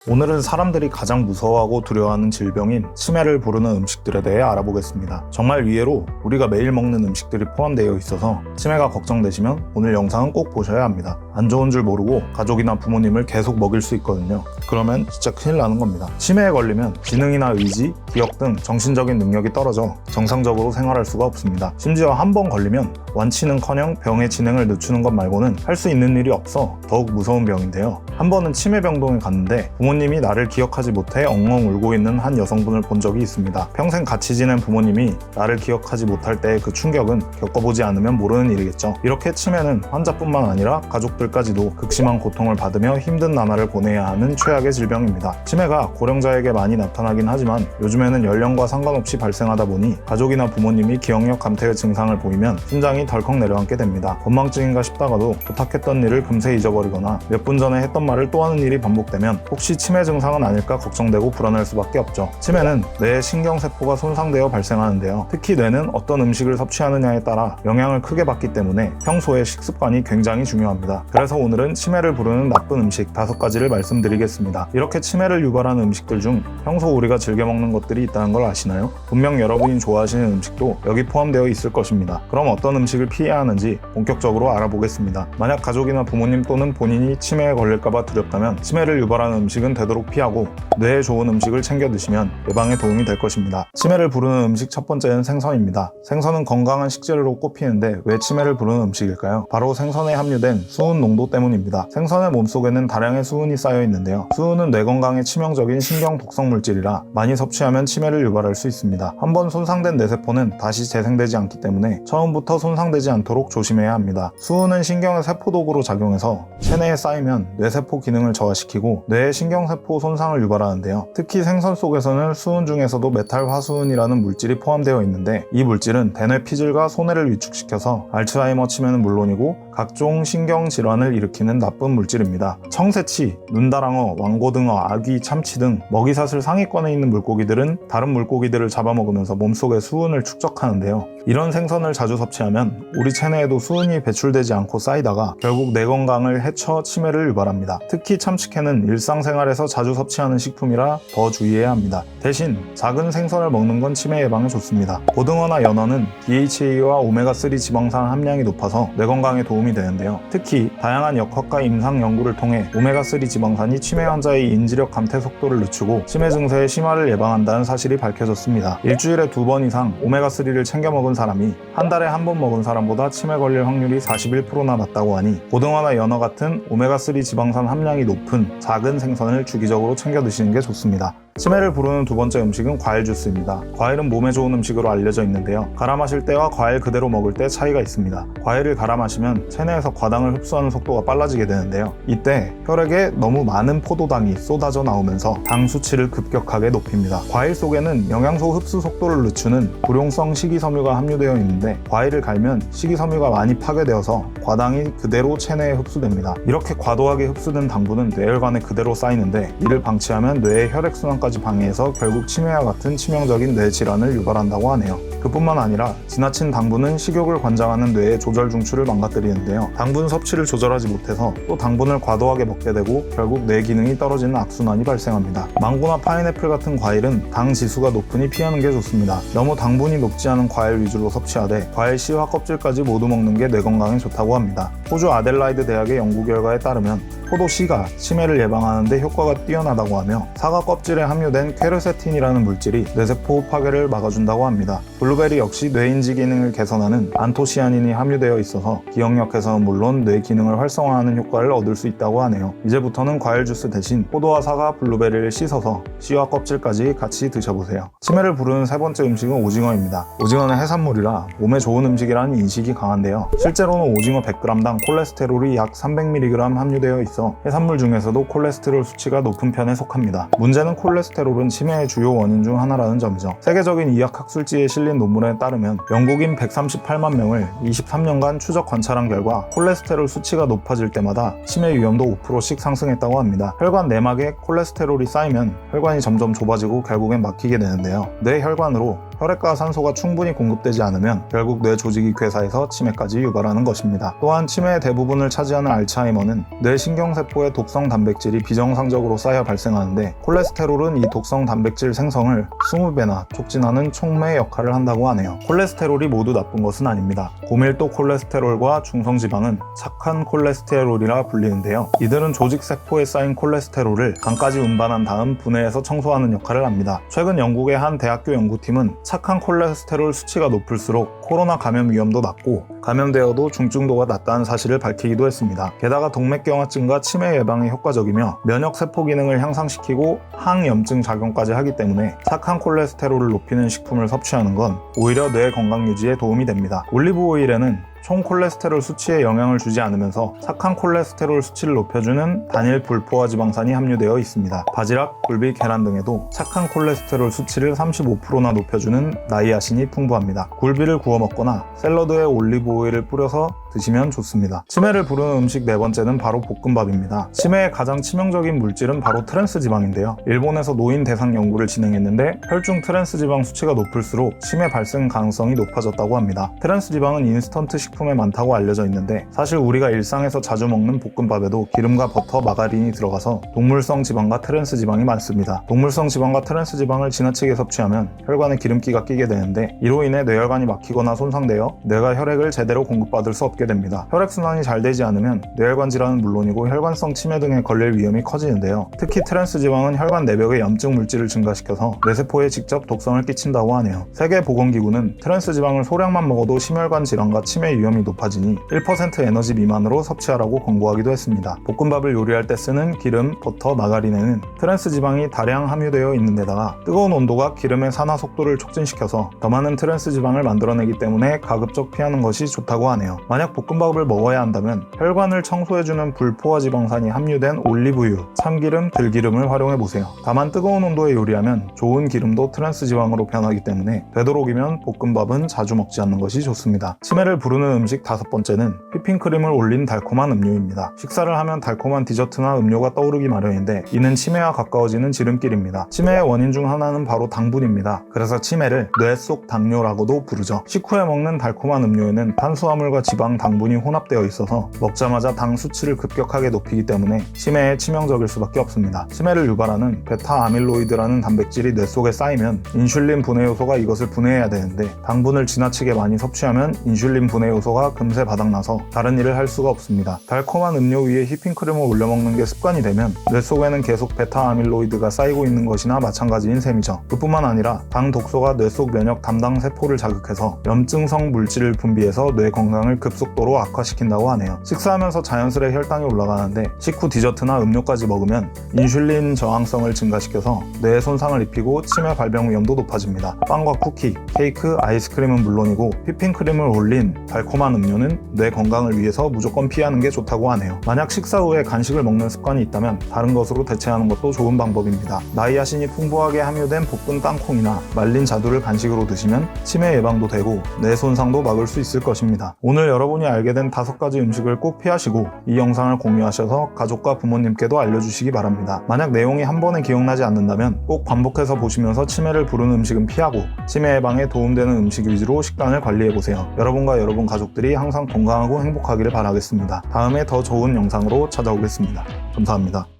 오늘은 사람들이 가장 무서워하고 두려워하는 질병인 치매를 부르는 음식들에 대해 알아보겠습니다. 정말 의외로 우리가 매일 먹는 음식들이 포함되어 있어서 치매가 걱정되시면 오늘 영상은 꼭 보셔야 합니다. 안 좋은 줄 모르고 가족이나 부모님을 계속 먹일 수 있거든요. 그러면 진짜 큰일 나는 겁니다. 치매에 걸리면 지능이나 의지, 기억 등 정신적인 능력이 떨어져 정상적으로 생활할 수가 없습니다. 심지어 한 번 걸리면 완치는커녕 병의 진행을 늦추는 것 말고는 할 수 있는 일이 없어 더욱 무서운 병인데요. 한 번은 치매병동에 갔는데 부모님이 나를 기억하지 못해 엉엉 울고 있는 한 여성분을 본 적이 있습니다. 평생 같이 지낸 부모님이 나를 기억하지 못할 때의 그 충격은 겪어보지 않으면 모르는 일이겠죠. 이렇게 치매는 환자뿐만 아니라 가족들까지도 극심한 고통을 받으며 힘든 나날을 보내야 하는 최악의 질병입니다. 치매가 고령자에게 많이 나타나긴 하지만 요즘에는 연령과 상관없이 발생하다 보니 가족이나 부모님이 기억력 감퇴의 증상을 보이면 심장이 덜컥 내려앉게 됩니다. 건망증인가 싶다가도 부탁했던 일을 금세 잊어버리거나 몇 분 전에 했던 말을 또 하는 일이 반복되면 혹시 치매 증상은 아닐까 걱정되고 불안할 수밖에 없죠. 치매는 뇌의 신경세포가 손상되어 발생하는데요. 특히 뇌는 어떤 음식을 섭취하느냐에 따라 영향을 크게 받기 때문에 평소의 식습관이 굉장히 중요합니다. 그래서 오늘은 치매를 부르는 나쁜 음식 5가지를 말씀드리겠습니다. 이렇게 치매를 유발하는 음식들 중 평소 우리가 즐겨 먹는 것들이 있다는 걸 아시나요? 분명 여러분이 좋아하시는 음식도 여기 포함되어 있을 것입니다. 그럼 어떤 음식을 피해야 하는지 본격적으로 알아보겠습니다. 만약 가족이나 부모님 또는 본인이 치매에 걸릴까봐 두렵다면 치매를 유발하는 음식은 되도록 피하고 뇌에 좋은 음식을 챙겨 드시면 예방에 도움이 될 것입니다. 치매를 부르는 음식 첫 번째는 생선입니다. 생선은 건강한 식재료로 꼽히는데 왜 치매를 부르는 음식일까요? 바로 생선에 함유된 수은 농도 때문입니다. 생선의 몸속에는 다량의 수은이 쌓여 있는데요. 수은은 뇌 건강에 치명적인 신경 독성 물질이라 많이 섭취하면 치매를 유발할 수 있습니다. 한번 손상된 뇌세포는 다시 재생되지 않기 때문에 처음부터 손상되지 않도록 조심해야 합니다. 수은은 신경의 세포독으로 작용해서 체내에 쌓이면 뇌세포 기능을 저하시키고 뇌의 신경세포 손상을 유발하는데요. 특히 생선 속에서는 수은 중에서도 메탈화수은이라는 물질이 포함되어 있는데 이 물질은 대뇌 피질과 소뇌를 위축시켜서 알츠하이머 치매는 물론이고 각종 신경질환을 일으키는 나쁜 물질입니다. 청새치, 눈다랑어, 왕고등어, 아귀, 참치 등 먹이사슬 상위권에 있는 물고기들은 다른 물고기들을 잡아먹으면서 몸속에 수은을 축적하는데요. 이런 생선을 자주 섭취하면 우리 체내에도 수은이 배출되지 않고 쌓이다가 결국 뇌 건강을 해쳐 치매를 유발합니다. 특히 참치캔은 일상생활에서 자주 섭취하는 식품이라 더 주의해야 합니다. 대신 작은 생선을 먹는 건 치매 예방에 좋습니다. 고등어나 연어는 DHA와 오메가3 지방산 함량이 높아서 뇌 건강에 도움이 되는데요. 특히 다양한 역학과 임상 연구를 통해 오메가3 지방산이 치매 환자의 인지력 감퇴 속도를 늦추고 치매 증세의 심화를 예방한다는 사실이 밝혀졌습니다. 일주일에 2번 이상 오메가3를 챙겨 먹은 사람이 한 달에 한 번 먹은 사람보다 치매 걸릴 확률이 41%나 낮다고 하니 고등어나 연어 같은 오메가3 지방산 함량이 높은 작은 생선을 주기적으로 챙겨 드시는 게 좋습니다. 치매를 부르는 두 번째 음식은 과일 주스입니다. 과일은 몸에 좋은 음식으로 알려져 있는데요. 갈아 마실 때와 과일 그대로 먹을 때 차이가 있습니다. 과일을 갈아 마시면 체내에서 과당을 흡수하는 속도가 빨라지게 되는데요. 이때 혈액에 너무 많은 포도당이 쏟아져 나오면서 당 수치를 급격하게 높입니다. 과일 속에는 영양소 흡수 속도를 늦추는 불용성 식이섬유가 함유되어 있는데 과일을 갈면 식이섬유가 많이 파괴되어서 과당이 그대로 체내에 흡수됩니다. 이렇게 과도하게 흡수된 당분은 뇌혈관에 그대로 쌓이는데 이를 방치하면 뇌의 혈액순환까지 방해해서 결국 치매와 같은 치명적인 뇌 질환을 유발한다고 하네요. 그뿐만 아니라 지나친 당분은 식욕을 관장하는 뇌의 조절 중추를 망가뜨리는데요. 당분 섭취를 조절하지 못해서 또 당분을 과도하게 먹게 되고 결국 뇌 기능이 떨어지는 악순환이 발생합니다. 망고나 파인애플 같은 과일은 당 지수가 높으니 피하는 게 좋습니다. 너무 당분이 높지 않은 과일 위주로 섭취하되 과일 씨와 껍질까지 모두 먹는 게 뇌 건강에 좋다고 합니다. 호주 아델라이드 대학의 연구 결과에 따르면 포도 씨가 치매를 예방하는 데 효과가 뛰어나다고 하며 사과 껍질에 함유된 퀘르세틴이라는 물질이 뇌세포 파괴를 막아준다고 합니다. 블루베리 역시 뇌인지 기능을 개선하는 안토시아닌이 함유되어 있어서 기억력 개선은 물론 뇌 기능을 활성화하는 효과를 얻을 수 있다고 하네요. 이제부터는 과일 주스 대신 포도와 사과, 블루베리를 씻어서 씨와 껍질까지 같이 드셔보세요. 치매를 부르는 세 번째 음식은 오징어입니다. 오징어는 해산물이라 몸에 좋은 음식이라는 인식이 강한데요. 실제로는 오징어 100g당 콜레스테롤이 약 300mg 함유되어 있어 해산물 중에서도 콜레스테롤 수치가 높은 편에 속합니다. 문제는 콜레스테롤은 치매의 주요 원인 중 하나라는 점이죠. 세계적인 의학학술지에 실린 논문에 따르면 영국인 138만 명을 23년간 추적 관찰한 결과 콜레스테롤 수치가 높아질 때마다 치매 위험도 5%씩 상승했다고 합니다. 혈관 내막에 콜레스테롤이 쌓이면 혈관이 점점 좁아지고 결국엔 막히게 되는데요. 뇌 혈관으로 혈액과 산소가 충분히 공급되지 않으면 결국 뇌 조직이 괴사해서 치매까지 유발하는 것입니다. 또한 치매의 대부분을 차지하는 알츠하이머는 뇌 신경세포의 독성 단백질이 비정상 일상적으로 쌓여 발생하는데, 콜레스테롤은 이 독성 단백질 생성을 20배나 촉진하는 촉매 역할을 한다고 하네요. 콜레스테롤이 모두 나쁜 것은 아닙니다. 고밀도 콜레스테롤과 중성지방은 착한 콜레스테롤이라 불리는데요. 이들은 조직 세포에 쌓인 콜레스테롤을 간까지 운반한 다음 분해해서 청소하는 역할을 합니다. 최근 영국의 한 대학교 연구팀은 착한 콜레스테롤 수치가 높을수록 코로나 감염 위험도 낮고 감염되어도 중증도가 낮다는 사실을 밝히기도 했습니다. 게다가 동맥경화증과 치매 예방에 효과적이며 면역세포 기능을 향상시키고 항염증 작용까지 하기 때문에 착한 콜레스테롤을 높이는 식품을 섭취하는 건 오히려 뇌 건강 유지에 도움이 됩니다. 올리브 오일에는 총 콜레스테롤 수치에 영향을 주지 않으면서 착한 콜레스테롤 수치를 높여주는 단일 불포화 지방산이 함유되어 있습니다. 바지락, 굴비, 계란 등에도 착한 콜레스테롤 수치를 35%나 높여주는 나이아신이 풍부합니다. 굴비를 구워 먹거나 샐러드에 올리브 오일을 뿌려서 드시면 좋습니다. 치매를 부르는 음식 네 번째는 바로 볶음밥입니다. 치매의 가장 치명적인 물질은 바로 트랜스 지방인데요. 일본에서 노인 대상 연구를 진행했는데 혈중 트랜스 지방 수치가 높을수록 치매 발생 가능성이 높아졌다고 합니다. 트랜스 지방은 인스턴트 식품에 많다고 알려져 있는데 사실 우리가 일상에서 자주 먹는 볶음밥에도 기름과 버터, 마가린이 들어가서 동물성 지방과 트랜스 지방이 많습니다. 동물성 지방과 트랜스 지방을 지나치게 섭취하면 혈관에 기름기가 끼게 되는데 이로 인해 뇌혈관이 막히거나 손상되어 뇌가 혈액을 제대로 공급받을 수 없게 됩니다. 혈액순환이 잘 되지 않으면 뇌혈관 질환은 물론이고 혈관성 치매 등에 걸릴 위험이 커지는데요. 특히 트랜스 지방은 혈관 내벽의 염증 물질을 증가시켜서 뇌세포에 직접 독성을 끼친다고 하네요. 세계보건기구는 트랜스 지방을 소량만 먹어도 심혈관 질환과 치매 위험이 높아지니 1% 에너지 미만으로 섭취하라고 권고하기도 했습니다. 볶음밥을 요리할 때 쓰는 기름, 버터, 마가린에는 트랜스 지방이 다량 함유되어 있는 데다가 뜨거운 온도가 기름의 산화 속도를 촉진시켜서 더 많은 트랜스 지방을 만들어내기 때문에 가급적 피하는 것이 좋다고 하네요. 만약 볶음밥을 먹어야 한다면 혈관을 청소해주는 불포화 지방산이 함유된 올리브유, 참기름, 들기름을 활용해보세요. 다만 뜨거운 온도에 요리하면 좋은 기름도 트랜스 지방으로 변하기 때문에 되도록이면 볶음밥은 자주 먹지 않는 것이 좋습니다. 치매를 부르는 음식 다섯 번째는 휘핑크림을 올린 달콤한 음료입니다. 식사를 하면 달콤한 디저트나 음료가 떠오르기 마련인데 이는 치매와 가까워지는 지름길입니다. 치매의 원인 중 하나는 바로 당분입니다. 그래서 치매를 뇌 속 당뇨라고도 부르죠. 식후에 먹는 달콤한 음료에는 탄수화물과 지방, 당분이 혼합되어 있어서 먹자마자 당 수치를 급격하게 높이기 때문에 치매에 치명적일 수밖에 없습니다. 치매를 유발하는 베타 아밀로이드라는 단백질이 뇌 속에 쌓이면 인슐린 분해 요소가 이것을 분해해야 되는데 당분을 지나치게 많이 섭취하면 인슐린 분해 요소가 금세 바닥나서 다른 일을 할 수가 없습니다. 달콤한 음료 위에 휘핑크림을 올려 먹는 게 습관이 되면 뇌 속에는 계속 베타 아밀로이드가 쌓이고 있는 것이나 마찬가지인 셈이죠. 그뿐만 아니라 당 독소가 뇌 속 면역 담당 세포를 자극해서 염증성 물질을 분비해서 뇌 건강을 급속도로 악화시킨다고 하네요. 식사하면서 자연스레 혈당이 올라가는데 식후 디저트나 음료까지 먹으면 인슐린 저항성을 증가시켜서 뇌에 손상을 입히고 치매 발병 위험도 높아집니다. 빵과 쿠키, 케이크, 아이스크림은 물론이고 휘핑크림을 올린 달콤한 음료는 뇌 건강을 위해서 무조건 피하는 게 좋다고 하네요. 만약 식사 후에 간식을 먹는 습관이 있다면 다른 것으로 대체하는 것도 좋은 방법입니다. 나이아신이 풍부하게 함유된 볶은 땅콩이나 말린 자두를 간식으로 드시면 치매 예방도 되고 뇌 손상도 막을 수 있을 것입니다. 오늘 여러분이 알게 된 5가지 음식을 꼭 피하시고 이 영상을 공유하셔서 가족과 부모님께도 알려주시기 바랍니다. 만약 내용이 한 번에 기억나지 않는다면 꼭 반복해서 보시면서 치매를 부르는 음식은 피하고 치매 예방에 도움되는 음식 위주로 식단을 관리해보세요. 여러분과 여러분 가족들이 항상 건강하고 행복하기를 바라겠습니다. 다음에 더 좋은 영상으로 찾아오겠습니다. 감사합니다.